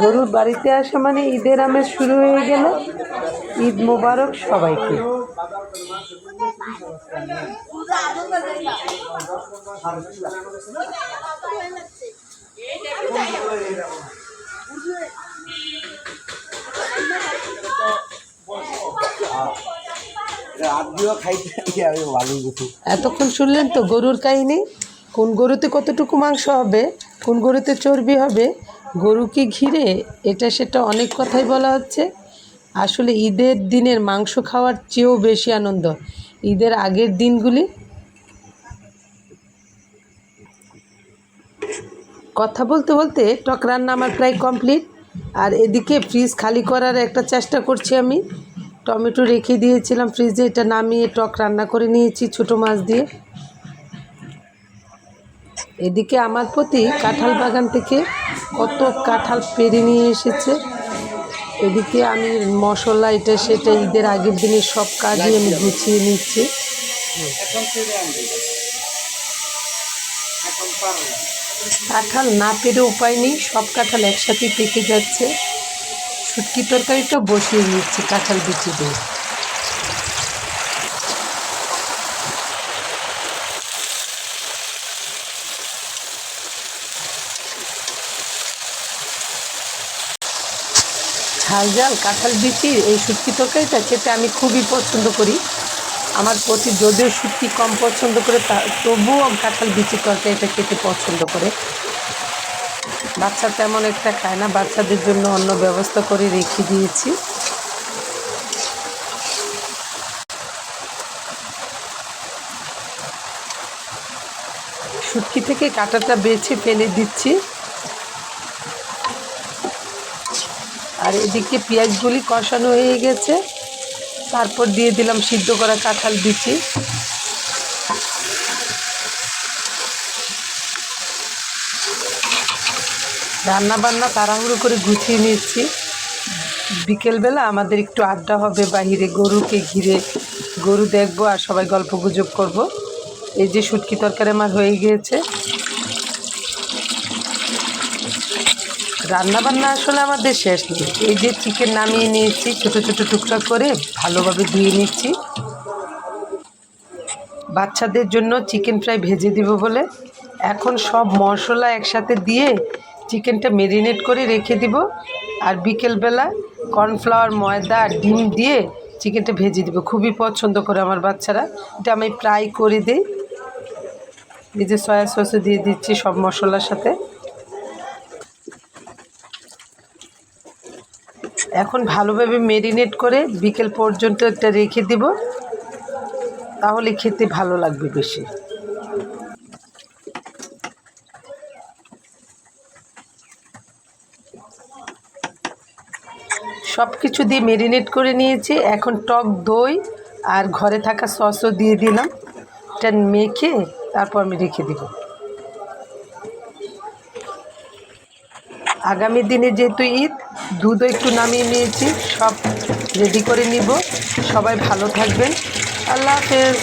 গরুর বাড়িতে আসা মানে ঈদের আমেজ শুরু হয়ে গেল। ঈদ মোবারক সবাইকে। এতক্ষণ শুনলেন তো গরুর কাহিনী। কোন গরুতে কতটুকু মাংস হবে, কোন গরুতে চর্বি হবে, গরুকে ঘিরে এটা সেটা অনেক কথাই বলা হচ্ছে। আসলে ঈদের দিনের মাংস খাওয়ার চেয়েও বেশি আনন্দ ঈদের আগের দিনগুলি। কথা বলতে বলতে টক রান্না আমার প্রায় কমপ্লিট। আর এদিকে ফ্রিজ খালি করার একটা চেষ্টা করছি আমি। টমেটো রেখে দিয়েছিলাম ফ্রিজে, এটা নামিয়ে টক রান্না করে নিয়েছি ছোটো মাছ দিয়ে। এদিকে আমার প্রতি কাঁঠাল বাগান থেকে কত কাঁঠাল পেরে নিয়ে এসেছে। এদিকে আমি মশলা এটা সেটা ঈদের আগের দিনের সব কাজই আমি গুছিয়ে নিচ্ছি। কাঁঠাল না পেরে উপায় নেই, সব কাঁঠাল একসাথে পেকে যাচ্ছে। শুটকি তরকারিটা বসিয়ে নিচ্ছি কাঁঠাল বিচি দিয়ে। ঝাল ঝাল কাঁঠাল বিচির এই শুটকি তরকারিটা খেতে আমি খুবই পছন্দ করি। আমার প্রতি যদিও শুটকি কম পছন্দ করে, তবুও কাঁঠাল বিচির তরকারিটা খেতে পছন্দ করে। বাচ্চা তেমন একটা খায় না, বাচ্চাদের জন্য অন্য ব্যবস্থা করে রেখে দিয়েছি। শুটকি থেকে কাঁটাটা বেছে ফেলে দিচ্ছি। আর এদিকে পেঁয়াজগুলি কষানো হয়ে গেছে, তারপর দিয়ে দিলাম সিদ্ধ করা কাঁঠাল বিচি। রান্না বান্না তাড়াহুড়ো করে গুছিয়ে নিচ্ছি। বিকেলবেলা আমাদের একটু আড্ডা হবে বাহিরে, গরুকে ঘিরে। গরু দেখবো আর সবাই গল্প গুজব করবো। এই যে শুটকি তরকারি আমার হয়ে গিয়েছে। রান্নাবান্না আসলে আমাদের শেষ নেই। এই যে চিকেন নামিয়ে নিয়েছি, ছোটো ছোটো টুকরা করে ভালোভাবে ধুয়ে নিচ্ছি। বাচ্চাদের জন্য চিকেন ফ্রাই ভেজে দিব বলে এখন সব মশলা একসাথে দিয়ে চিকেনটা ম্যারিনেট করে রেখে দিব। আর বিকেলবেলা কর্নফ্লাওয়ার, ময়দা আর ডিম দিয়ে চিকেনটা ভেজে দিব। খুবই পছন্দ করে আমার বাচ্চারা। এটা আমি ফ্রাই করে দিই। এই যে সয়া সসও দিয়ে দিচ্ছি সব মশলার সাথে। এখন ভালোভাবে ম্যারিনেট করে বিকেল পর্যন্ত একটা রেখে দিব, তাহলে খেতে ভালো লাগবে বেশি। সব কিছু দিয়ে ম্যারিনেট করে নিয়েছি। এখন টক দই আর ঘরে থাকা সসও দিয়ে দিলাম। এটা মেখে তারপর আমি রেখে দিব। আগামী দিনে যেহেতু ঈদ, দুধও একটু নামিয়ে নিয়েছি, সব রেডি করে নিব। সবাই ভালো থাকবেন। আল্লাহ হাফেজ।